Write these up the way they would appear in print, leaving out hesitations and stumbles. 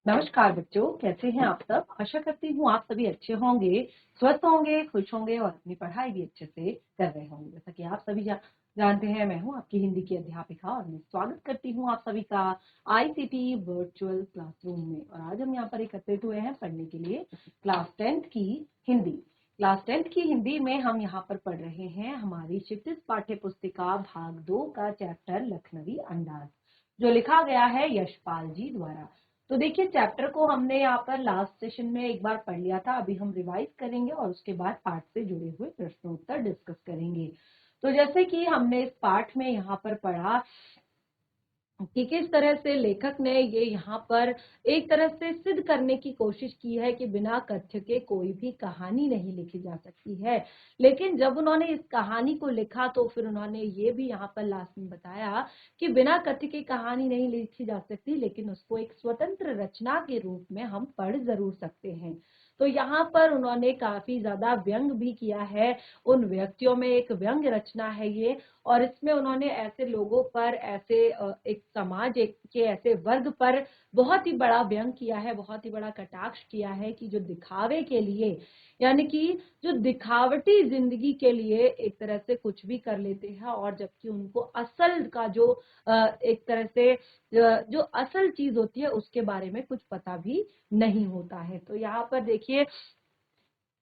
नमस्कार बच्चों, कैसे हैं आप सब। आशा करती हूँ आप सभी अच्छे होंगे, स्वस्थ होंगे, खुश होंगे और अपनी पढ़ाई भी अच्छे से कर रहे होंगे। जैसा कि आप सभी जानते हैं, मैं हूँ आपकी हिंदी की अध्यापिका और मैं स्वागत करती हूँ आप सभी का आईसीटी वर्चुअल क्लासरूम में। और आज हम यहाँ पर एकत्रित हुए हैं पढ़ने के लिए क्लास 10th की हिंदी। क्लास 10th की हिंदी में हम यहाँ पर पढ़ रहे हैं हमारी क्षितिज पाठ्य पुस्तिका भाग 2 का चैप्टर लखनवी अंदाज, जो लिखा गया है यशपाल जी द्वारा। तो देखिए, चैप्टर को हमने यहाँ पर लास्ट सेशन में एक बार पढ़ लिया था। अभी हम रिवाइज करेंगे और उसके बाद पाठ से जुड़े हुए प्रश्नोत्तर डिस्कस करेंगे। तो जैसे कि हमने इस पाठ में यहाँ पर पढ़ा कि किस तरह से लेखक ने ये यहाँ पर एक तरह से सिद्ध करने की कोशिश की है कि बिना कथ्य के कोई भी कहानी नहीं लिखी जा सकती है। लेकिन जब उन्होंने इस कहानी को लिखा तो फिर उन्होंने ये भी यहाँ पर लास्ट में बताया कि बिना कथ्य की कहानी नहीं लिखी जा सकती, लेकिन उसको एक स्वतंत्र रचना के रूप में हम पढ़ जरूर सकते हैं। तो यहाँ पर उन्होंने काफी ज्यादा व्यंग भी किया है, उन व्यक्तियों में एक व्यंग रचना है ये। और इसमें उन्होंने ऐसे लोगों पर, ऐसे एक समाज के ऐसे वर्ग पर बहुत ही बड़ा व्यंग किया है, बहुत ही बड़ा कटाक्ष किया है कि जो दिखावे के लिए, यानी कि जो दिखावटी जिंदगी के लिए एक तरह से कुछ भी कर लेते हैं, और जबकि उनको असल का जो एक तरह से जो असल चीज होती है उसके बारे में कुछ पता भी नहीं होता है। तो यहाँ पर देखिए,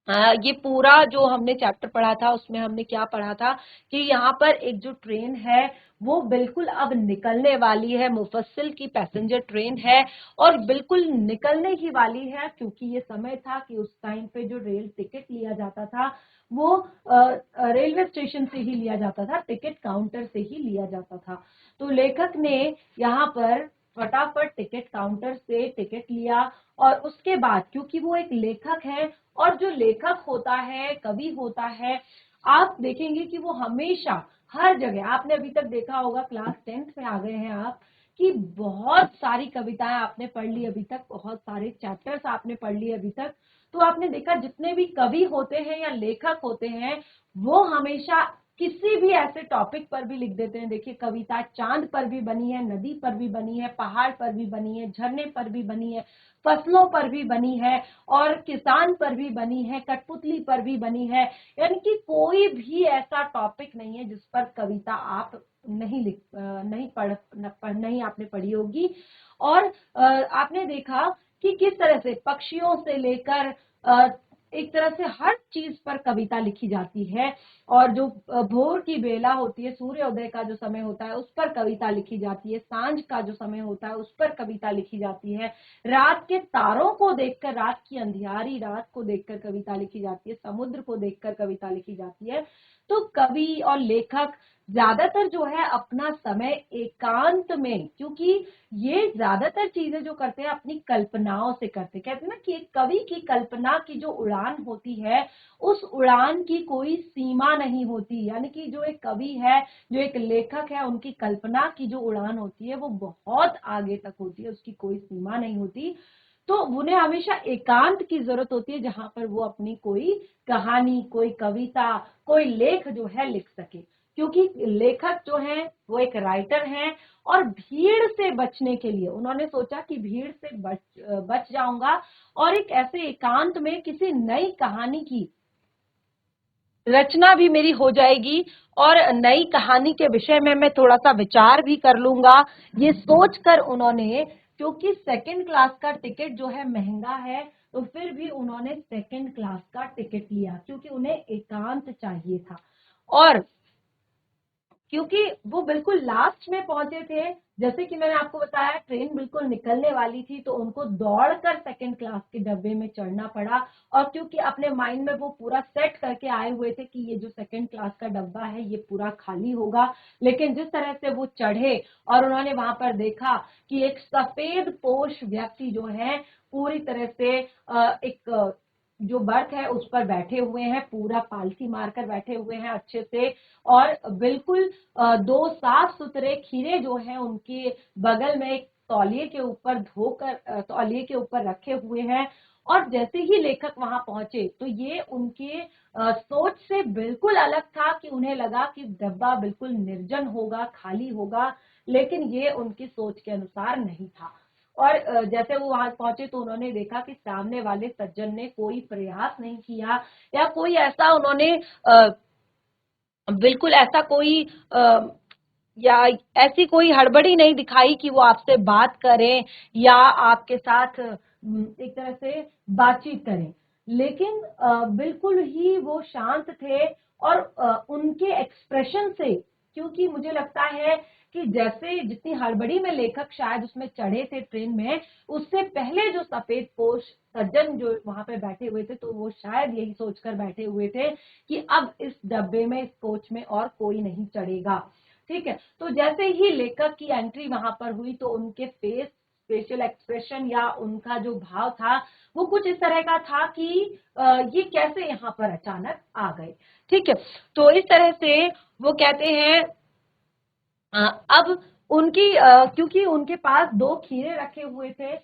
ये पूरा जो हमने चैप्टर पढ़ा था उसमें हमने क्या पढ़ा था कि यहाँ पर एक जो ट्रेन है वो बिल्कुल अब निकलने वाली है, मुफस्सिल की पैसेंजर ट्रेन है और बिल्कुल निकलने ही वाली है, क्योंकि ये समय था कि उस टाइम पे जो रेल टिकट लिया जाता था वो रेलवे स्टेशन से ही लिया जाता था, टिकट काउंटर से ही लिया जाता था। तो लेखक ने यहाँ पर फटाफट टिकट काउंटर से टिकट लिया और उसके बाद, क्योंकि वो एक लेखक है और जो लेखक होता है, कवि होता है, आप देखेंगे कि वो हमेशा हर जगह, आपने अभी तक देखा होगा, क्लास 10th में आ गए हैं आप, कि बहुत सारी कविताएं आपने पढ़ ली अभी तक, बहुत सारे चैप्टर्स आपने पढ़ लिए अभी तक। तो आपने देखा जितने भी कवि होते हैं या लेखक होते हैं वो हमेशा किसी भी ऐसे टॉपिक पर भी लिख देते हैं। देखिए, कविता चांद पर भी बनी है, नदी पर भी बनी है, पहाड़ पर भी बनी है, झरने पर भी बनी है, फसलों पर भी बनी है और किसान पर भी बनी है, कठपुतली पर भी बनी है। यानी कि कोई भी ऐसा टॉपिक नहीं है जिस पर कविता आप नहीं आपने पढ़ी होगी। और आपने देखा कि किस तरह से पक्षियों से लेकर एक तरह से हर चीज पर कविता लिखी जाती है। और जो भोर की बेला होती है, सूर्योदय का जो समय होता है उस पर कविता लिखी जाती है, सांझ का जो समय होता है उस पर कविता लिखी जाती है, रात के तारों को देखकर, रात की अंधियारी रात को देखकर कविता लिखी जाती है, समुद्र को देखकर कविता लिखी जाती है। तो कवि और लेखक ज्यादातर जो है अपना समय एकांत में, क्योंकि ये ज्यादातर चीजें जो करते हैं अपनी कल्पनाओं से करते हैं। कहते हैं ना कि एक कवि की कल्पना की जो उड़ान होती है उस उड़ान की कोई सीमा नहीं होती। यानी कि जो एक कवि है, जो एक लेखक है, उनकी कल्पना की जो उड़ान होती है वो बहुत आगे तक होती है, उसकी कोई सीमा नहीं होती। तो उन्हें हमेशा एकांत की जरूरत होती है जहां पर वो अपनी कोई कहानी, कोई कविता, कोई लेख जो है लिख सके। क्योंकि लेखक जो है वो एक राइटर हैं और भीड़ से बचने के लिए उन्होंने सोचा कि भीड़ से बच जाऊंगा और एक ऐसे एकांत में किसी नई कहानी की रचना भी मेरी हो जाएगी और नई कहानी के विषय में मैं थोड़ा सा विचार भी कर लूंगा। ये सोचकर उन्होंने, क्योंकि सेकंड क्लास का टिकट जो है महंगा है, तो फिर भी उन्होंने सेकंड क्लास का टिकट लिया क्योंकि उन्हें एकांत चाहिए था। और क्योंकि वो बिल्कुल लास्ट में पहुंचे थे, जैसे कि मैंने आपको बताया ट्रेन बिल्कुल निकलने वाली थी, तो उनको दौड़कर सेकंड क्लास के डब्बे में चढ़ना पड़ा। और क्योंकि अपने माइंड में वो पूरा सेट करके आए हुए थे कि ये जो सेकंड क्लास का डब्बा है ये पूरा खाली होगा, लेकिन जिस तरह से वो चढ़े और उन्होंने वहां पर देखा कि एक सफेद पोश व्यक्ति जो है पूरी तरह से एक जो बर्थ है उस पर बैठे हुए हैं, पूरा पालथी मारकर बैठे हुए हैं अच्छे से, और बिल्कुल दो साफ सुथरे खीरे जो हैं उनके बगल में एक तौलिए के ऊपर धोकर तौलिए के ऊपर रखे हुए हैं। और जैसे ही लेखक वहां पहुंचे तो ये उनके सोच से बिल्कुल अलग था कि उन्हें लगा कि डब्बा बिल्कुल निर्जन होगा, खाली होगा, लेकिन ये उनकी सोच के अनुसार नहीं था। और जैसे वो वहां पहुंचे तो उन्होंने देखा कि सामने वाले सज्जन ने कोई प्रयास नहीं किया या कोई ऐसा उन्होंने बिल्कुल ऐसा कोई या ऐसी कोई हड़बड़ी नहीं दिखाई कि वो आपसे बात करें या आपके साथ एक तरह से बातचीत करें। लेकिन बिल्कुल ही वो शांत थे और उनके एक्सप्रेशन से, क्योंकि मुझे लगता है कि जैसे जितनी हड़बड़ी में लेखक शायद उसमें चढ़े थे ट्रेन में, उससे पहले जो सफेद पोश सज्जन जो वहां पे बैठे हुए थे, तो वो शायद यही सोचकर बैठे हुए थे कि अब इस डब्बे में, इस कोच में और कोई नहीं चढ़ेगा। ठीक है, तो जैसे ही लेखक की एंट्री वहां पर हुई तो उनके फेशियल एक्सप्रेशन या उनका जो भाव था वो कुछ इस तरह का था कि ये कैसे यहाँ पर अचानक आ गए। ठीक है, तो इस तरह से वो कहते हैं अब उनकी क्योंकि उनके पास 2 खीरे रखे हुए थे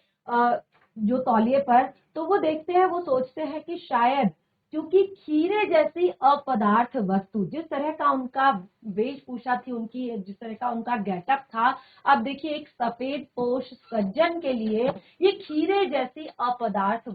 जो तौलिए पर, तो वो देखते हैं, वो सोचते हैं कि शायद क्योंकि खीरे जैसी अपदार्थ वस्तु, जिस तरह का उनका वेशभूषा थी, उनकी जिस तरह का उनका गेटअप था, अब देखिए एक सफेद पोश सज्जन के लिए ये खीरे जैसी अपदार्थ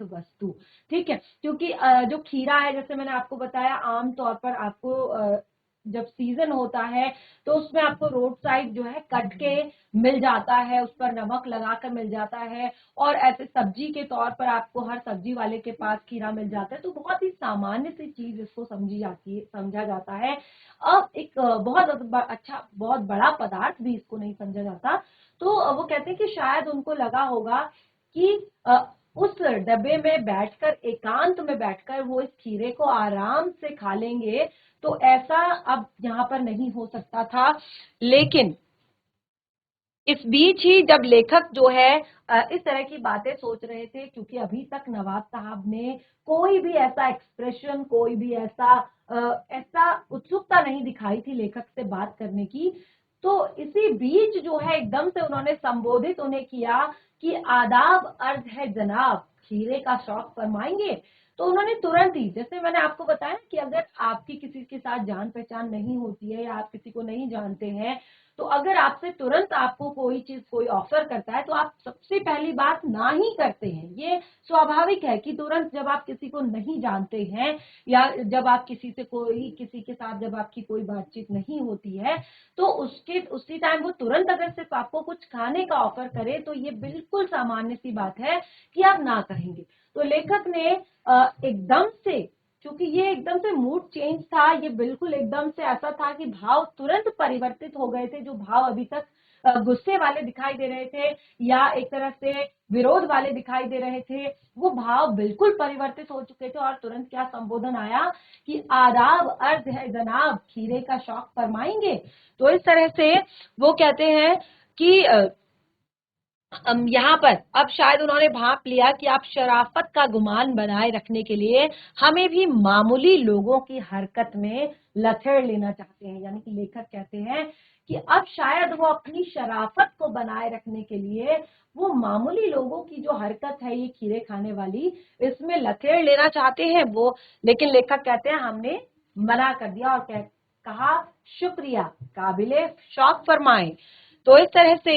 वस्तु। ठीक है, क्योंकि जो खीरा है, जैसे मैंने आपको बताया, आमतौर पर आपको जब सीजन होता है तो उसमें आपको रोड साइड जो है कट के मिल जाता है, उस पर नमक लगाकर मिल जाता है, और ऐसे सब्जी के तौर पर आपको हर सब्जी वाले के पास खीरा मिल जाता है। तो बहुत ही सामान्य सी चीज इसको समझी जाती है, समझा जाता है। अब एक बहुत बड़ा पदार्थ भी इसको नहीं समझा जाता। तो वो कहते हैं कि शायद उनको लगा होगा कि उस डब्बे में बैठकर, एकांत में बैठकर वो इस खीरे को आराम से खा लेंगे, तो ऐसा अब यहाँ पर नहीं हो सकता था। लेकिन इस बीच ही जब लेखक जो है इस तरह की बातें सोच रहे थे, क्योंकि अभी तक नवाब साहब ने कोई भी ऐसा एक्सप्रेशन, कोई भी ऐसा उत्सुकता नहीं दिखाई थी लेखक से बात करने की, तो इसी बीच जो है एकदम से उन्होंने संबोधित उन्हें किया कि आदाब अर्ज है जनाब, खीरे का शौक फरमाएंगे। तो उन्होंने तुरंत ही, जैसे मैंने आपको बताया कि अगर आपकी किसी के साथ जान पहचान नहीं होती है या आप किसी को नहीं जानते हैं, तो अगर आपसे तुरंत आपको कोई चीज, कोई ऑफर करता है, तो आप सबसे पहली बात ना ही करते हैं। ये स्वाभाविक है कि तुरंत जब आप किसी को नहीं जानते हैं या जब आप किसी के साथ जब आपकी कोई बातचीत नहीं होती है, तो उसी टाइम वो तुरंत अगर सिर्फ आपको कुछ खाने का ऑफर करे, तो ये बिल्कुल सामान्य सी बात है कि आप ना कहेंगे। तो लेखक ने एकदम से, क्योंकि ये एकदम से मूड चेंज था, ये बिल्कुल एकदम से ऐसा था कि भाव तुरंत परिवर्तित हो गए थे। जो भाव अभी तक गुस्से वाले दिखाई दे रहे थे या एक तरह से विरोध वाले दिखाई दे रहे थे, वो भाव बिल्कुल परिवर्तित हो चुके थे। और तुरंत क्या संबोधन आया कि आदाब अर्ज है जनाब, खीरे का शौक फरमाएंगे। तो इस तरह से वो कहते हैं कि यहाँ पर अब शायद उन्होंने भाप लिया कि आप शराफत का गुमान बनाए रखने के लिए हमें भी मामूली लोगों की हरकत में लथेड़ लेना चाहते हैं। यानी कि लेखक कहते हैं कि अब शायद वो अपनी शराफत को बनाए रखने के लिए वो मामूली लोगों की जो हरकत है, ये खीरे खाने वाली, इसमें लथेड़ लेना चाहते हैं वो। लेकिन लेखक कहते हैं हमने मना कर दिया और कहा शुक्रिया, काबिले शौक फरमाए। तो इस तरह से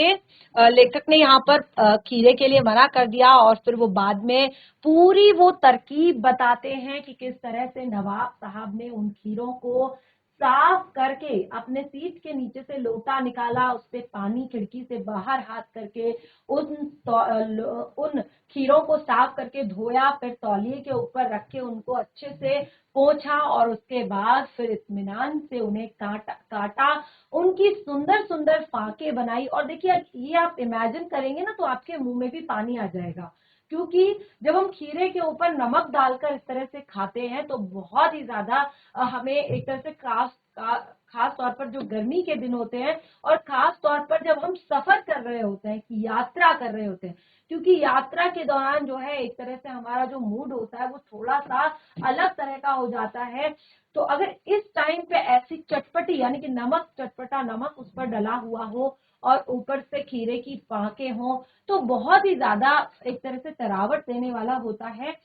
लेखक ने यहाँ पर खीरे के लिए मना कर दिया और फिर वो बाद में पूरी वो तरकीब बताते हैं कि किस तरह से नवाब साहब ने उन खीरों को साफ करके अपने सीट के नीचे से लोटा निकाला, उससे पानी खिड़की से बाहर हाथ करके उन खीरों को साफ करके धोया, फिर तौलिए के ऊपर रख के उनको अच्छे से पोंछा और उसके बाद फिर इत्मीनान से उन्हें काटा, उनकी सुंदर सुंदर फाके बनाई। और देखिए, ये आप इमेजिन करेंगे ना तो आपके मुंह में भी पानी आ जाएगा, क्योंकि जब हम खीरे के ऊपर नमक डालकर इस तरह से खाते हैं तो बहुत ही ज्यादा हमें एक तरह से खास तौर पर जो गर्मी के दिन होते हैं और खास तौर पर जब हम सफर कर रहे होते हैं, कि यात्रा कर रहे होते हैं, क्योंकि यात्रा के दौरान जो है एक तरह से हमारा जो मूड होता है वो थोड़ा सा अलग तरह का हो जाता है। तो अगर इस टाइम पे ऐसी चटपटी, यानी कि नमक, चटपटा नमक उस पर डला हुआ हो और ऊपर से खीरे की फाके हों, तो बहुत ही ज्यादा एक तरह से तरावट देने वाला होता है।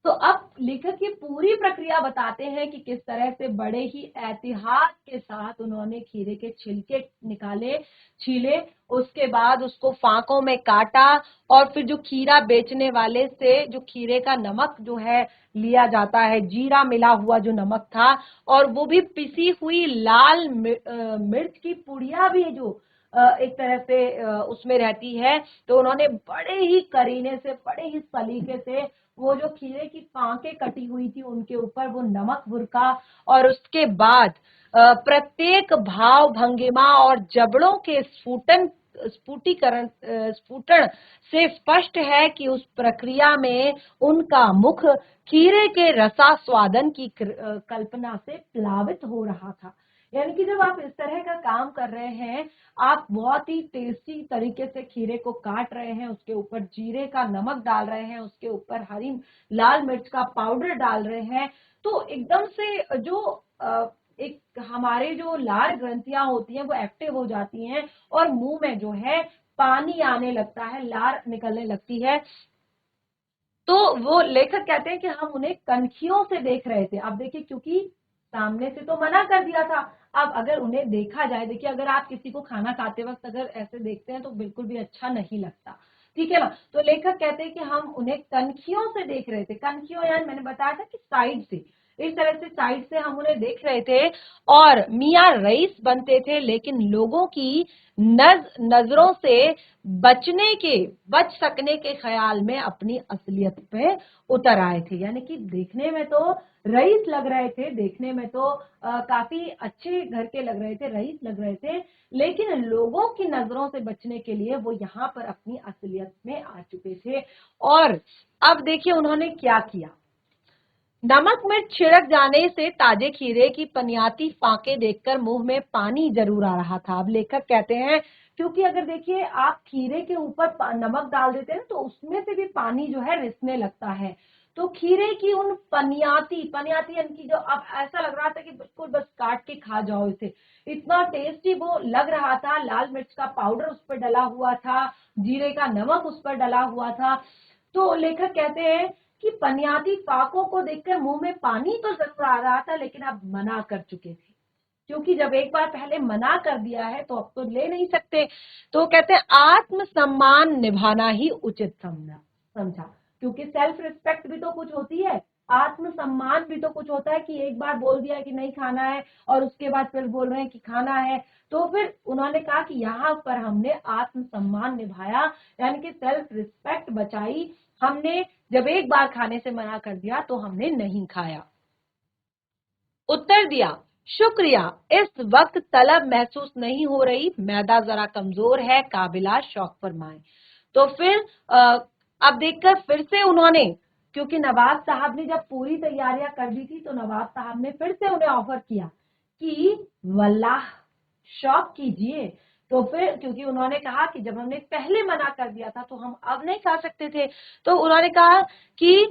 तो अब लेखक ये पूरी प्रक्रिया बताते हैं कि किस तरह से बड़े ही एहतियात के साथ उन्होंने खीरे के छिलके निकाले, छीले, उसके बाद उसको फांकों में काटा और फिर जो खीरा बेचने वाले से जो खीरे का नमक जो है लिया जाता है, जीरा मिला हुआ जो नमक था, और वो भी पिसी हुई लाल मिर्च की पुड़िया भी जो एक तरह से उसमें रहती है। तो उन्होंने बड़े ही करीने से, बड़े ही सलीके से वो जो खीरे की पांकें कटी हुई थी उनके ऊपर वो नमक बुरका, और उसके बाद प्रत्येक भाव भंगिमा और जबड़ों के स्फुटन से स्पष्ट है कि उस प्रक्रिया में उनका मुख खीरे के रसास्वादन की कल्पना से प्लावित हो रहा था। यानी कि जब आप इस तरह का काम कर रहे हैं, आप बहुत ही टेस्टी तरीके से खीरे को काट रहे हैं, उसके ऊपर जीरे का नमक डाल रहे हैं, उसके ऊपर हरी लाल मिर्च का पाउडर डाल रहे हैं, तो एकदम से जो एक हमारे जो लार ग्रंथियां होती हैं वो एक्टिव हो जाती हैं और मुंह में जो है पानी आने लगता है, लार निकलने लगती है। तो वो लेखक कहते हैं कि हम उन्हें कनखियों से देख रहे थे। अब देखिए, क्योंकि सामने से तो मना कर दिया था, अब अगर उन्हें देखा जाए, देखिए अगर आप किसी को खाना खाते वक्त अगर ऐसे देखते हैं तो बिल्कुल भी अच्छा नहीं लगता, ठीक है ना। तो लेखक कहते हैं कि हम उन्हें कनखियों से देख रहे थे। कनखियों यानी मैंने बताया था कि साइड से, इस तरह से साइड से हम उन्हें देख रहे थे और मियाँ रईस बनते थे, लेकिन लोगों की नजरों से बच सकने के ख्याल में अपनी असलियत पे उतर आए थे। यानी कि देखने में तो रईस लग रहे थे, देखने में तो काफी अच्छे घर के लग रहे थे, रईस लग रहे थे, लेकिन लोगों की नजरों से बचने के लिए वो यहाँ पर अपनी असलियत में आ चुके थे। और अब देखिए उन्होंने क्या किया। नमक मिर्च छिड़क जाने से ताजे खीरे की पनियाती फांके देखकर मुंह में पानी जरूर आ रहा था। अब लेखक कहते हैं, क्योंकि अगर देखिए आप खीरे के ऊपर नमक डाल देते हैं तो उसमें से भी पानी जो है रिसने लगता है। तो खीरे की उन पनियाती यानी कि जो अब ऐसा लग रहा था कि बिल्कुल बस काट के खा जाओ इसे, इतना टेस्टी वो लग रहा था। लाल मिर्च का पाउडर उस पर डला हुआ था, जीरे का नमक उस पर डला हुआ था। तो लेखक कहते हैं कि पनियाती फाकों को देखकर मुंह में पानी तो जरूर आ रहा था, लेकिन अब मना कर चुके थे, क्योंकि जब एक बार पहले मना कर दिया है तो अब तो ले नहीं सकते। तो कहते हैं आत्मसम्मान निभाना ही उचित समझा, क्योंकि सेल्फ रिस्पेक्ट भी तो कुछ होती है, आत्मसम्मान भी तो कुछ होता है कि एक बार बोल दिया कि नहीं खाना है और उसके बाद फिर बोल रहे हैं कि खाना है। तो फिर उन्होंने कहा कि यहाँ पर हमने आत्मसम्मान निभाया, यानी कि सेल्फ रिस्पेक्ट बचाई हमने। जब एक बार खाने से मना कर दिया तो हमने नहीं खाया। उत्तर दिया, शुक्रिया, इस वक्त तलब महसूस नहीं हो रही, मैदा जरा कमजोर है, काबिला शौक फरमाए। तो फिर अब देखकर फिर से उन्होंने, क्योंकि नवाब साहब ने जब पूरी तैयारियां कर दी थी तो नवाब साहब ने फिर से उन्हें ऑफर किया कि वल्लाह शौक कीजिए। तो फिर क्योंकि उन्होंने कहा कि जब हमने पहले मना कर दिया था तो हम अब नहीं खा सकते थे, तो उन्होंने कहा कि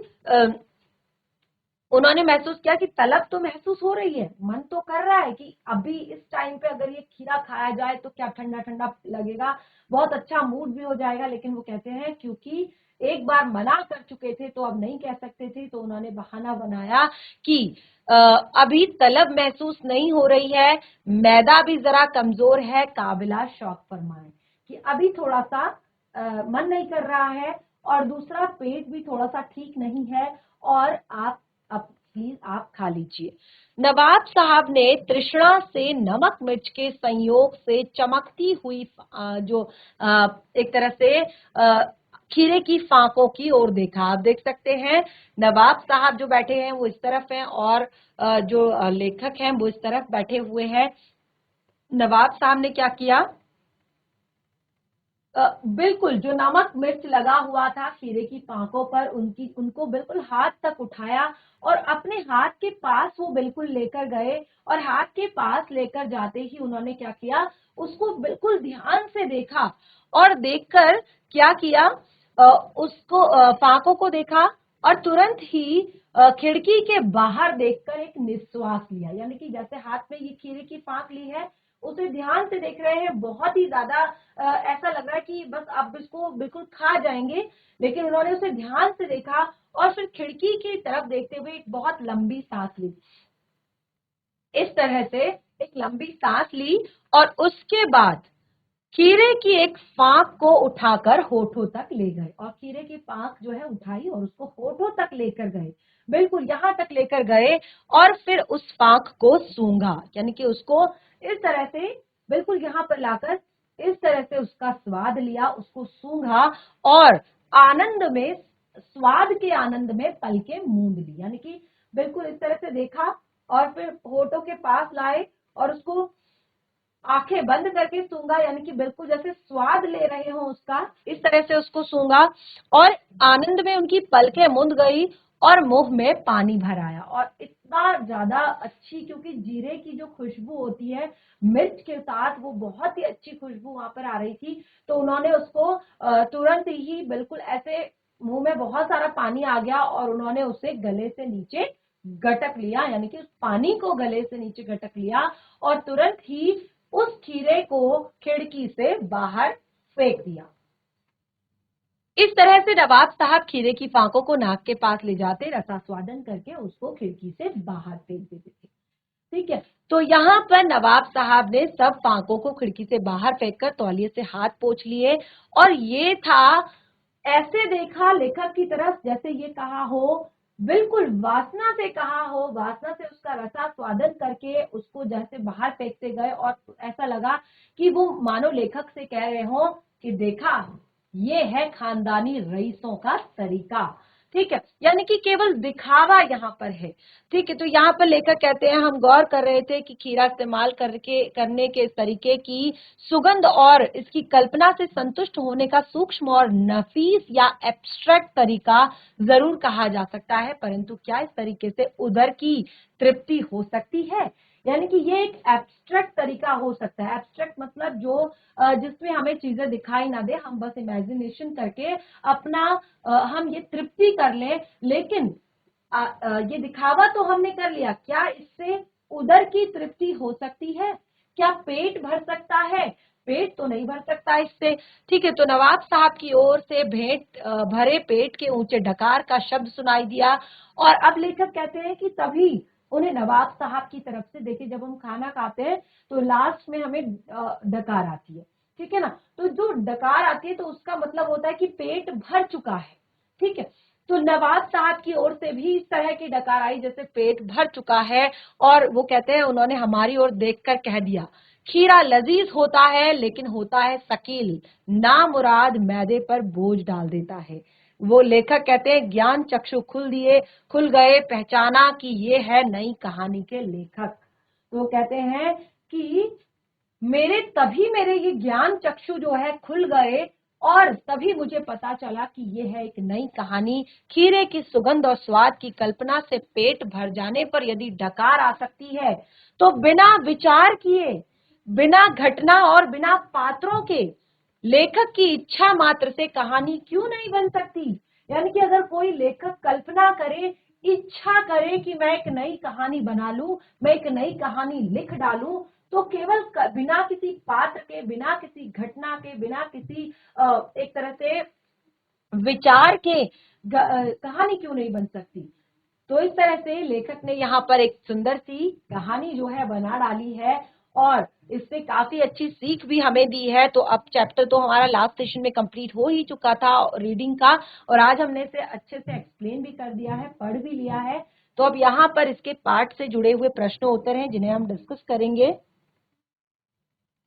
उन्होंने महसूस किया कि तलब तो महसूस हो रही है, मन तो कर रहा है कि अभी इस टाइम पे अगर ये खीरा खाया जाए तो क्या ठंडा ठंडा लगेगा, बहुत अच्छा मूड भी हो जाएगा। लेकिन वो कहते हैं क्योंकि एक बार मना कर चुके थे तो अब नहीं कह सकते थे, तो उन्होंने बहाना बनाया कि अभी तलब महसूस नहीं हो रही है, मैदा भी जरा कमजोर है, काबिला शौक फरमाए, कि अभी थोड़ा सा मन नहीं कर रहा है और दूसरा पेट भी थोड़ा सा ठीक नहीं है, और आप अब प्लीज आप खा लीजिए। नवाब साहब ने तृष्णा से नमक मिर्च के संयोग से चमकती हुई जो एक तरह से खीरे की फांकों की ओर देखा। आप देख सकते हैं नवाब साहब जो बैठे हैं वो इस तरफ हैं और जो लेखक हैं वो इस तरफ बैठे हुए हैं। नवाब साहब ने क्या किया, बिल्कुल जो नमक मिर्च लगा हुआ था खीरे की पांकों पर, उनको बिल्कुल हाथ तक उठाया और अपने हाथ के पास वो बिल्कुल लेकर गए, और हाथ के पास लेकर जाते ही उन्होंने क्या किया, उसको बिल्कुल ध्यान से देखा और देखकर क्या किया, उसको फांकों को देखा और तुरंत ही खिड़की के बाहर देखकर एक निश्वास लिया। यानी कि जैसे हाथ में ये खीरे की फांक ली है, उसे ध्यान से देख रहे हैं, बहुत ही ज्यादा ऐसा लग रहा है कि बस आप इसको बिल्कुल खा जाएंगे, लेकिन उन्होंने उसे ध्यान से देखा और फिर खिड़की की तरफ देखते हुए एक बहुत लंबी सांस ली। इस तरह से एक लंबी सांस ली और उसके बाद खीरे की एक फांक को उठाकर होठों तक ले गए, और खीरे की फांक जो है उठाई और उसको होठों तक लेकर गए, बिल्कुल यहां तक लेकर गए, और फिर उस फांक को सूंघा, यानी कि उसको इस तरह से बिल्कुल यहां पर लाकर इस तरह से उसका स्वाद लिया, उसको सूंघा और आनंद में, स्वाद के आनंद में पलकें मूंद ली, यानी कि बिल्कुल इस तरह से देखा और फिर होठों के पास लाए और उसको आंखें बंद करके सूंघा, यानी कि बिल्कुल जैसे स्वाद ले रहे हो उसका, इस तरह से उसको सूंघा और आनंद में उनकी पलकें मुंद गई और मुंह में पानी भर आया। और इतना ज्यादा अच्छी, क्योंकि जीरे की जो खुशबू होती है मिर्च के साथ, वो बहुत ही अच्छी खुशबू वहां पर आ रही थी, तो उन्होंने उसको तुरंत ही बिल्कुल ऐसे मुंह में बहुत सारा पानी आ गया और उन्होंने उसे गले से नीचे गटक लिया, यानी कि उस पानी को गले से नीचे गटक लिया और तुरंत ही उस खीरे को खिड़की से बाहर फेंक दिया। इस तरह से नवाब साहब खीरे की फांकों को नाक के पास ले जाते, रसास्वादन करके उसको खिड़की से बाहर फेंक देते थे। ठीक है, तो यहाँ पर नवाब साहब ने सब फांकों को खिड़की से बाहर फेंककर तौलिए से हाथ पोंछ लिए, और ये था, ऐसे देखा लेखक की तरफ जैसे ये कहा हो, बिल्कुल वासना से कहा हो, वासना से उसका रसा स्वादन करके उसको जैसे बाहर फेंकते गए, और ऐसा लगा कि वो मानो लेखक से कह रहे हो कि देखा, ये है खानदानी रईसों का तरीका। ठीक है, यानी कि केवल दिखावा यहाँ पर है। ठीक है, तो यहाँ पर लेखक कहते हैं, हम गौर कर रहे थे कि खीरा इस्तेमाल करने के तरीके की सुगंध और इसकी कल्पना से संतुष्ट होने का सूक्ष्म और नफीस या एब्स्ट्रैक्ट तरीका जरूर कहा जा सकता है, परंतु क्या इस तरीके से उदर की तृप्ति हो सकती है? यानी कि ये एक एब्स्ट्रैक्ट तरीका हो सकता है। एब्स्ट्रैक्ट मतलब जो जिसमें हमें चीजें दिखाई ना दे, हम बस इमेजिनेशन करके अपना हम ये तृप्ति कर लें, लेकिन ये दिखावा तो हमने कर लिया, क्या इससे उदर की तृप्ति हो सकती है? क्या पेट भर सकता है? पेट तो नहीं भर सकता इससे। ठीक है, तो नवाब साहब की ओर से भेंट भरे पेट के ऊंचे डकार का शब्द सुनाई दिया, और अब लेखक कहते हैं कि तभी उन्हें नवाब साहब की तरफ से, देखिए जब हम खाना खाते हैं तो लास्ट में हमें डकार आती है, ठीक है ना, तो जो डकार आती है तो उसका मतलब होता है कि पेट भर चुका है। ठीक है, तो नवाब साहब की ओर से भी इस तरह की डकार आई जैसे पेट भर चुका है, और वो कहते हैं, उन्होंने हमारी ओर देखकर कह दिया, खीरा लजीज होता है लेकिन होता है शकील, नामुराद मैदे पर बोझ डाल देता है। वो लेखक कहते हैं, ज्ञान चक्षु खुल गए, पहचाना कि ये है नई कहानी के लेखक। तो कहते हैं कि मेरे ये ज्ञान चक्षु जो है खुल गए, और तभी मुझे पता चला कि ये है एक नई कहानी। खीरे की सुगंध और स्वाद की कल्पना से पेट भर जाने पर यदि डकार आ सकती है, तो बिना विचार किए, बिना घटना और बिना पात्रों के लेखक की इच्छा मात्र से कहानी क्यों नहीं बन सकती? यानी कि अगर कोई लेखक कल्पना करे, इच्छा करे कि मैं एक नई कहानी बना लूं, मैं एक नई कहानी लिख डालूं, तो केवल बिना किसी पात्र के, बिना किसी घटना के, बिना किसी एक तरह से विचार के कहानी क्यों नहीं बन सकती? तो इस तरह से लेखक ने यहाँ पर एक सुंदर सी कहानी जो है बना डाली है, और इससे काफी अच्छी सीख भी हमें दी है। तो अब चैप्टर तो हमारा लास्ट सेशन में कंप्लीट हो ही चुका था रीडिंग का, और आज हमने इसे अच्छे से एक्सप्लेन भी कर दिया है, पढ़ भी लिया है। तो अब यहाँ पर इसके पार्ट से जुड़े हुए प्रश्न उत्तर हैं जिन्हें हम डिस्कस करेंगे।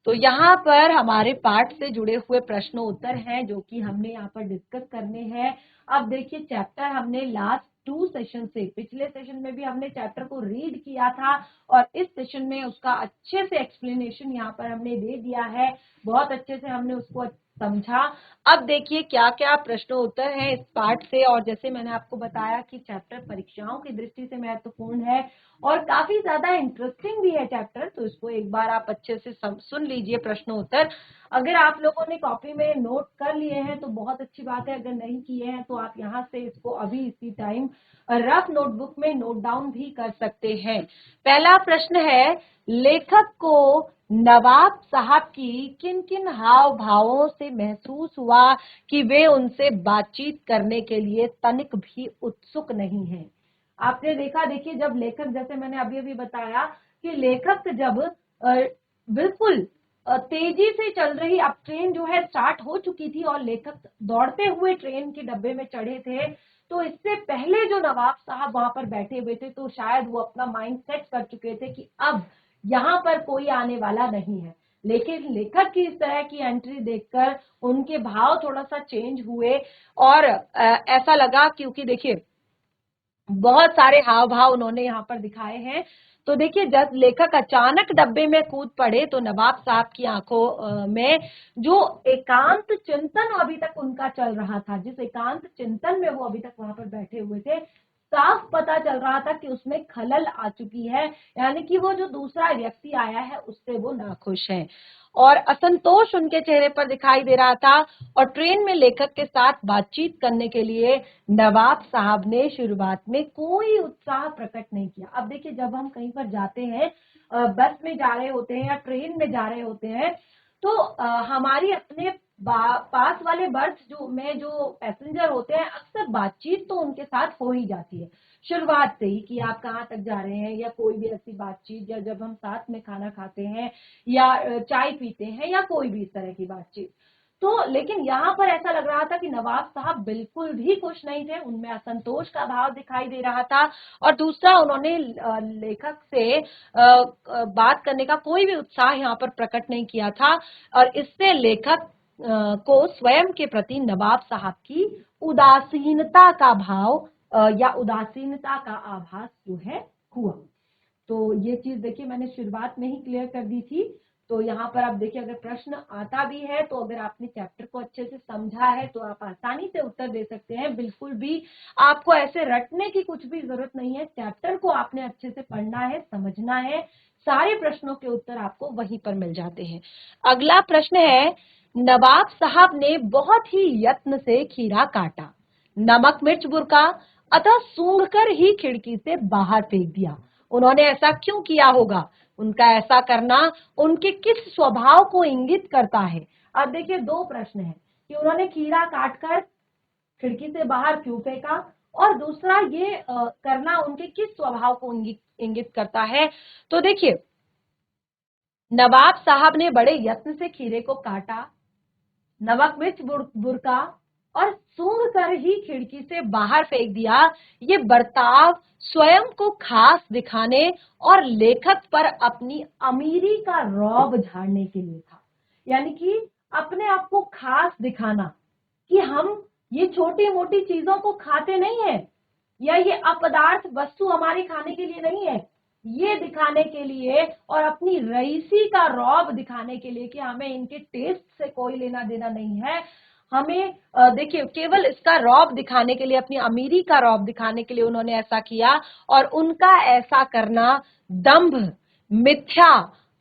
तो यहाँ पर हमारे पाठ से जुड़े हुए प्रश्न उत्तर हैं जो कि हमने यहाँ पर डिस्कस करने हैं। अब देखिए, चैप्टर हमने लास्ट 2 सेशन से, पिछले सेशन में भी हमने चैप्टर को रीड किया था, और इस सेशन में उसका अच्छे से एक्सप्लेनेशन यहाँ पर हमने दे दिया है, बहुत अच्छे से हमने उसको समझा। अब देखिए क्या क्या प्रश्न उत्तर है इस पाठ से, और जैसे मैंने आपको बताया कि चैप्टर परीक्षाओं की दृष्टि से महत्वपूर्ण है और काफी ज्यादा इंटरेस्टिंग भी है चैप्टर, तो इसको एक बार आप अच्छे से सुन लीजिए प्रश्न उत्तर। अगर आप लोगों ने कॉपी में नोट कर लिए हैं तो बहुत अच्छी बात है, अगर नहीं किए हैं तो आप यहाँ से इसको अभी इसी टाइम रफ नोटबुक में नोट डाउन भी कर सकते हैं। पहला प्रश्न है, लेखक को नवाब साहब की किन किन हाव भावों से महसूस हुआ कि वे उनसे बातचीत करने के लिए तनिक भी उत्सुक नहीं हैं। आपने देखा, देखिए जब लेखक, जैसे मैंने अभी अभी बताया कि लेखक जब बिल्कुल तेजी से चल रही, अब ट्रेन जो है स्टार्ट हो चुकी थी और लेखक दौड़ते हुए ट्रेन के डब्बे में चढ़े थे, तो इससे पहले जो नवाब साहब वहां पर बैठे हुए थे तो शायद वो अपना माइंड सेट कर चुके थे कि अब यहाँ पर कोई आने वाला नहीं है। लेकिन लेखक की इस तरह की एंट्री देखकर उनके भाव थोड़ा सा चेंज हुए और ऐसा लगा, क्योंकि देखिए बहुत सारे हाव भाव उन्होंने यहाँ पर दिखाए हैं। तो देखिए जब लेखक अचानक डब्बे में कूद पड़े तो नवाब साहब की आंखों में जो एकांत चिंतन अभी तक उनका चल रहा था, जिस एकांत चिंतन में वो अभी तक वहां पर बैठे हुए थे, साफ पता चल रहा था कि उसमें खलल आ चुकी है, यानी कि वो जो दूसरा व्यक्ति आया है उससे वो नाखुश है और असंतोष उनके चेहरे पर दिखाई दे रहा था। और ट्रेन में लेखक के साथ बातचीत करने के लिए नवाब साहब ने शुरुआत में कोई उत्साह प्रकट नहीं किया। अब देखिए जब हम कहीं पर जाते हैं, बस में जा रहे होते हैं या ट्रेन में जा रहे होते हैं, तो हमारी अपने पास वाले बर्थ जो पैसेंजर होते हैं, अक्सर बातचीत तो उनके साथ हो ही जाती है शुरुआत से ही, कि आप कहाँ तक जा रहे हैं या कोई भी ऐसी बातचीत, या जब हम साथ में खाना खाते हैं या चाय पीते हैं या कोई भी इस तरह की बातचीत। तो लेकिन यहाँ पर ऐसा लग रहा था कि नवाब साहब बिल्कुल भी खुश नहीं थे, उनमें असंतोष का भाव दिखाई दे रहा था। और दूसरा, उन्होंने लेखक से बात करने का कोई भी उत्साह यहाँ पर प्रकट नहीं किया था और इससे लेखक को स्वयं के प्रति नवाब साहब की उदासीनता का भाव या उदासीनता का आभास जो है हुआ। तो ये चीज देखिए मैंने शुरुआत में ही क्लियर कर दी थी। तो यहाँ पर आप देखिए, अगर प्रश्न आता भी है तो अगर आपने चैप्टर को अच्छे से समझा है तो आप आसानी से उत्तर दे सकते हैं। बिल्कुल भी आपको ऐसे रटने की कुछ भी जरूरत नहीं है, चैप्टर को आपने अच्छे से पढ़ना है, समझना है, सारे प्रश्नों के उत्तर आपको वहीं पर मिल जाते हैं। अगला प्रश्न है, नवाब साहब ने बहुत ही यत्न से खीरा काटा, नमक मिर्च बुरका, अतः सूंघकर ही खिड़की से बाहर फेंक दिया। उन्होंने ऐसा क्यों किया होगा? उनका ऐसा करना उनके किस स्वभाव को इंगित करता है? अब देखिए दो प्रश्न हैं कि उन्होंने खीरा काटकर खिड़की से बाहर क्यों फेंका, और दूसरा ये करना उनके किस स्वभाव को इंगित करता है। तो देखिए नवाब साहब ने बड़े यत्न से खीरे को काटा, नमक मिर्च बुरका और सूंघ कर ही खिड़की से बाहर फेंक दिया। ये बर्ताव स्वयं को खास दिखाने और लेखक पर अपनी अमीरी का रौब झाड़ने के लिए था, यानी कि अपने आप को खास दिखाना कि हम ये छोटी मोटी चीजों को खाते नहीं है, या ये अपदार्थ वस्तु हमारे खाने के लिए नहीं है, ये दिखाने के लिए और अपनी रईसी का रौब दिखाने के लिए कि हमें इनके टेस्ट से कोई लेना देना नहीं है। हमें देखिए केवल इसका रौब दिखाने के लिए, अपनी अमीरी का रौब दिखाने के लिए उन्होंने ऐसा किया। और उनका ऐसा करना दंभ, मिथ्या,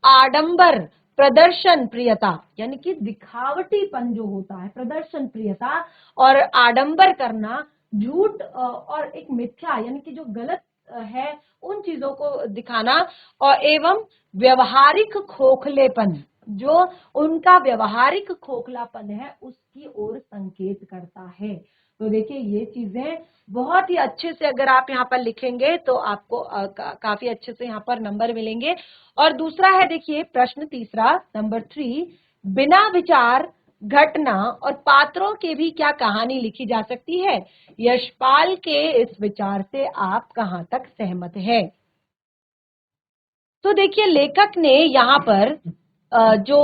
आडंबर, प्रदर्शन प्रियता, यानी कि दिखावटीपन जो होता है, प्रदर्शन प्रियता और आडंबर करना, झूठ और एक मिथ्या यानी कि जो गलत है उन चीजों को दिखाना, और एवं व्यवहारिक खोखलेपन, जो उनका व्यवहारिक खोखलापन है उसकी ओर संकेत करता है। तो देखिए ये चीजें बहुत ही अच्छे से अगर आप यहाँ पर लिखेंगे तो आपको काफी अच्छे से यहाँ पर नंबर मिलेंगे। और दूसरा है देखिए प्रश्न तीसरा, नंबर 3, बिना विचार, घटना और पात्रों के भी क्या कहानी लिखी जा सकती है? यशपाल के इस विचार से आप कहां तक सहमत हैं? तो देखिए लेखक ने यहाँ पर जो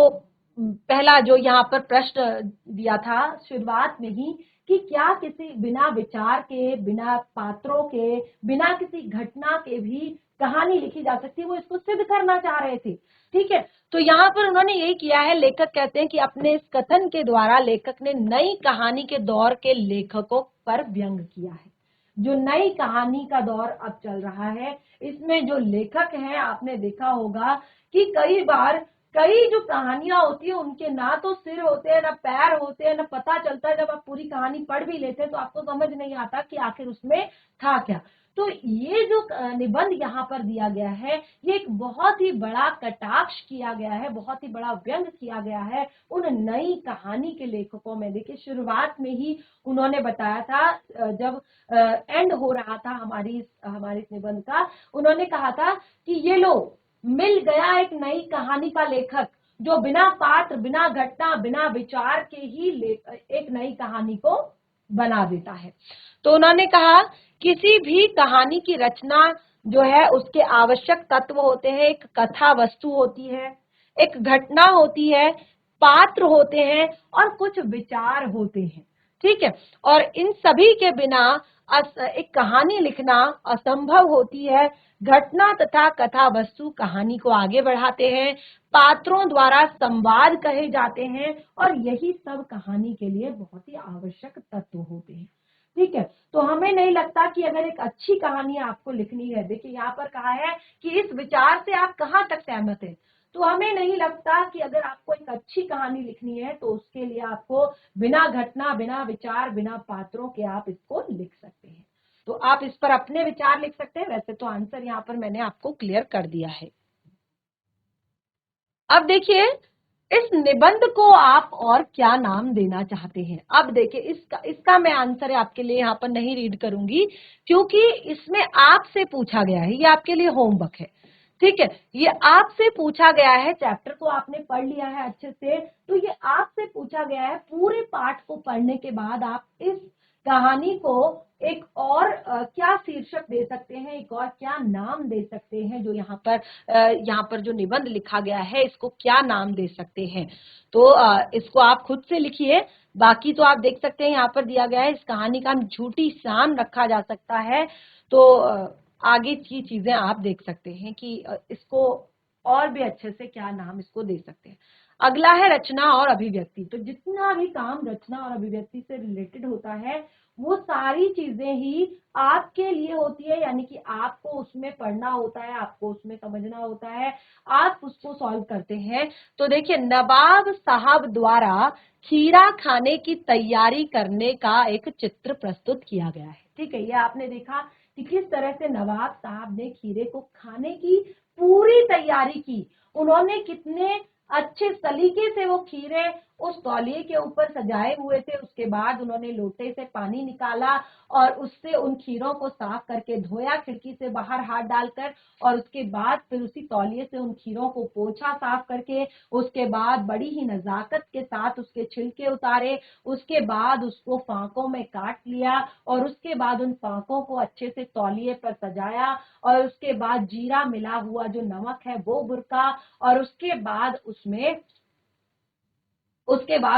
पहला जो यहाँ पर प्रश्न दिया था शुरुआत में ही कि क्या किसी बिना विचार के, बिना पात्रों के, बिना किसी घटना के भी कहानी लिखी जा सकती है, वो इसको सिद्ध करना चाह रहे थे। ठीक है, तो यहाँ पर उन्होंने यही किया है। लेखक कहते हैं कि अपने इस कथन के द्वारा लेखक ने नई कहानी के दौर के लेखकों पर व्यंग किया है। जो नई कहानी का दौर अब चल रहा है, इसमें जो लेखक हैं आपने देखा होगा कि कई बार कई जो कहानियां होती है उनके ना तो सिर होते हैं, ना पैर होते हैं, ना पता चलता है। जब आप पूरी कहानी पढ़ भी लेते हैं तो आपको समझ नहीं आता कि आखिर उसमें था क्या। तो ये जो निबंध यहाँ पर दिया गया है, ये एक बहुत ही बड़ा कटाक्ष किया गया है, बहुत ही बड़ा व्यंग किया गया है उन नई कहानी के लेखकों में। देखिए शुरुआत में ही उन्होंने बताया था, जब एंड हो रहा था हमारी इस निबंध का, उन्होंने कहा था कि ये लो मिल गया एक नई कहानी का लेखक जो बिना पात्र, बिना घटना, बिना विचार के ही एक नई कहानी को बना देता है। तो उन्होंने कहा किसी भी कहानी की रचना जो है उसके आवश्यक तत्व होते हैं, एक कथा वस्तु होती है, एक घटना होती है, पात्र होते हैं और कुछ विचार होते हैं, ठीक है। और इन सभी के बिना एक कहानी लिखना असंभव होती है। घटना तथा कथा वस्तु कहानी को आगे बढ़ाते हैं, पात्रों द्वारा संवाद कहे जाते हैं और यही सब कहानी के लिए बहुत ही आवश्यक तत्व होते हैं, ठीक है। तो हमें नहीं लगता कि अगर एक अच्छी कहानी आपको लिखनी है, देखिए यहाँ पर कहा है कि इस विचार से आप कहाँ तक सहमत हैं, तो हमें नहीं लगता कि अगर आपको एक अच्छी कहानी लिखनी है तो उसके लिए आपको बिना घटना, बिना विचार, बिना पात्रों के आप इसको लिख सकते हैं। तो आप इस पर अपने विचार लिख सकते हैं। वैसे तो आंसर यहाँ पर मैंने आपको क्लियर कर दिया है। अब देखिए इस निबंध को आप और क्या नाम देना चाहते हैं। अब देखिए इसका मैं आंसर आपके लिए यहाँ पर नहीं रीड करूंगी क्योंकि इसमें आपसे पूछा गया है, ये आपके लिए होमवर्क है, ठीक है। ये आपसे पूछा गया है, चैप्टर को आपने पढ़ लिया है अच्छे से, तो ये आपसे पूछा गया है पूरे पाठ को पढ़ने के बाद आप इस कहानी को एक और क्या शीर्षक दे सकते हैं, एक और क्या नाम दे सकते हैं, जो यहाँ पर जो निबंध लिखा गया है इसको क्या नाम दे सकते हैं। तो इसको आप खुद से लिखिए। बाकी तो आप देख सकते हैं यहाँ पर दिया गया है, इस कहानी का झूठी शान रखा जा सकता है। तो आगे की चीजें आप देख सकते हैं कि इसको और भी अच्छे से क्या नाम इसको दे सकते हैं। अगला है रचना और अभिव्यक्ति। तो जितना भी काम रचना और अभिव्यक्ति से रिलेटेड होता है वो सारी चीजें ही आपके लिए होती है, यानी कि आपको उसमें पढ़ना होता है, आपको उसमें समझना होता है, आप उसको सॉल्व करते हैं। तो देखिए नवाब साहब द्वारा खीरा खाने की तैयारी करने का एक चित्र प्रस्तुत किया गया है, ठीक है। ये आपने देखा कि किस तरह से नवाब साहब ने खीरे को खाने की पूरी तैयारी की। उन्होंने कितने अच्छे सलीके से वो खीरे उस तौलिए के ऊपर सजाए हुए थे। उसके बाद उन्होंने लोटे से पानी निकाला और उससे उन खीरों को साफ करके धोया खिड़की से बाहर हाथ डालकर, और उसके बाद फिर उसी तौलिए से उन खीरों को पोंछा साफ करके, उसके बाद बड़ी ही नजाकत के साथ उसके छिलके उतारे, उसके बाद उसको फांकों में काट लिया और उसके बाद उन फांकों को अच्छे से तौलिए पर सजाया और उसके बाद जीरा मिला हुआ जो नमक है वो बुरका, और उसके बाद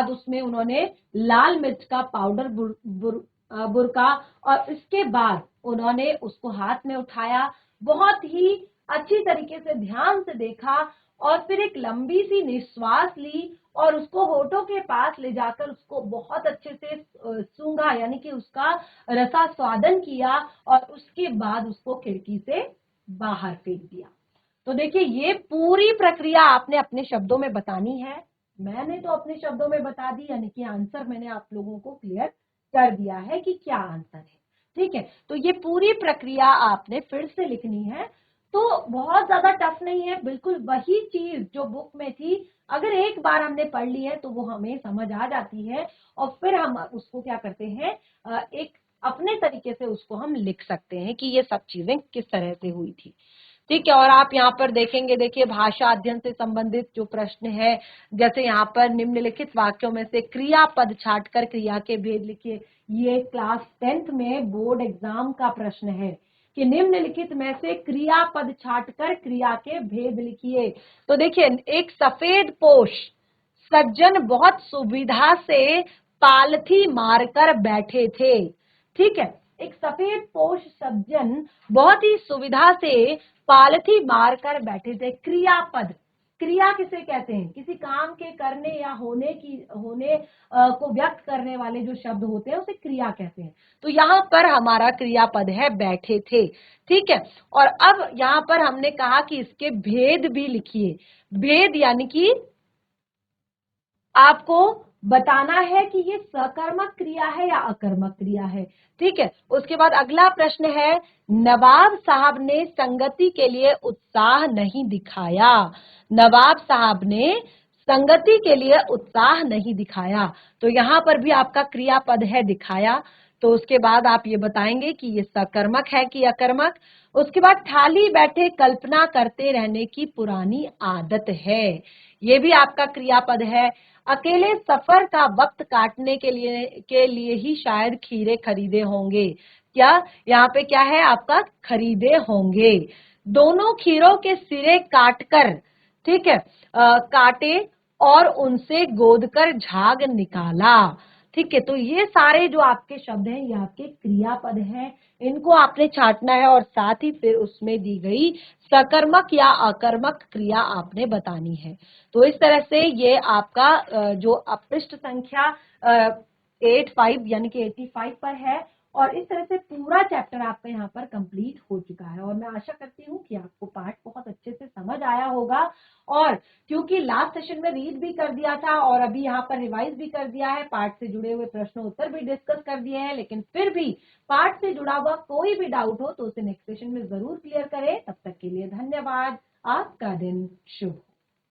उसमें उन्होंने लाल मिर्च का पाउडर बुरका और इसके बाद उन्होंने उसको हाथ में उठाया, बहुत ही अच्छी तरीके से ध्यान से देखा और फिर एक लंबी सी निश्वास ली और उसको होठों के पास ले जाकर उसको बहुत अच्छे से सूंघा, यानी कि उसका रसास्वादन किया और उसके बाद उसको खिड़की से बाहर फेंक दिया। तो देखिए ये पूरी प्रक्रिया आपने अपने शब्दों में बतानी है। मैंने तो अपने शब्दों में बता दी, यानी कि आंसर मैंने आप लोगों को क्लियर कर दिया है कि क्या आंसर है, ठीक है। तो ये पूरी प्रक्रिया आपने फिर से लिखनी है। तो बहुत ज्यादा टफ नहीं है, बिल्कुल वही चीज जो बुक में थी, अगर एक बार हमने पढ़ ली है तो वो हमें समझ आ जाती है और फिर हम उसको क्या करते हैं, एक अपने तरीके से उसको हम लिख सकते हैं कि ये सब चीजें किस तरह से हुई थी, ठीक है। और आप यहाँ पर देखेंगे, देखिए भाषा अध्ययन से संबंधित जो प्रश्न है, जैसे यहाँ पर निम्नलिखित वाक्यों में से क्रियापद छांटकर क्रिया के भेद लिखिए। ये क्लास 10th में बोर्ड एग्जाम का प्रश्न है कि निम्नलिखित में से क्रियापद छांटकर क्रिया के भेद लिखिए। तो देखिए एक सफेद पोश सज्जन बहुत सुविधा से पालथी मारकर बैठे थे, ठीक है। एक सफेद पोश सज्जन बहुत ही सुविधा से पालथी मारकर बैठे थे। क्रियापद, क्रिया किसे कहते हैं, किसी काम के करने या होने को व्यक्त करने वाले जो शब्द होते हैं उसे क्रिया कहते हैं। तो यहाँ पर हमारा क्रियापद है बैठे थे, ठीक है। और अब यहाँ पर हमने कहा कि इसके भेद भी लिखिए। भेद यानी कि आपको बताना है कि ये सकर्मक क्रिया है या अकर्मक क्रिया है। ठीक है, उसके बाद अगला प्रश्न है, नवाब साहब ने संगति के लिए उत्साह नहीं दिखाया। नवाब साहब ने संगति के लिए उत्साह नहीं दिखाया, तो यहां पर भी आपका क्रियापद है दिखाया। तो उसके बाद आप ये बताएंगे कि ये सकर्मक है कि अकर्मक। उसके बाद खाली बैठे कल्पना करते रहने की पुरानी आदत है, ये भी आपका क्रियापद है। अकेले सफर का वक्त काटने के लिए ही शायद खीरे खरीदे होंगे। क्या यहाँ पे क्या है आपका, खरीदे होंगे। दोनों खीरों के सिरे काटकर, ठीक है, काटे और उनसे गोदकर झाग निकाला। ठीक है, तो ये सारे जो आपके शब्द हैं ये आपके क्रियापद हैं, इनको आपने छांटना है और साथ ही फिर उसमें दी गई सकर्मक या अकर्मक क्रिया आपने बतानी है। तो इस तरह से ये आपका जो अपृष्ठ संख्या 85 यानी कि 85 पर है, और इस तरह से पूरा चैप्टर आपका यहाँ पर कंप्लीट हो चुका है। और मैं आशा करती हूँ कि आपको पाठ बहुत अच्छे से समझ आया होगा, और क्योंकि लास्ट सेशन में रीड भी कर दिया था और अभी यहाँ पर रिवाइज भी कर दिया है, पाठ से जुड़े हुए प्रश्न उत्तर भी डिस्कस कर दिए हैं, लेकिन फिर भी पाठ से जुड़ा हुआ कोई भी डाउट हो तो उसे नेक्स्ट सेशन में जरूर क्लियर करें। तब तक के लिए धन्यवाद। आपका दिन शुभ।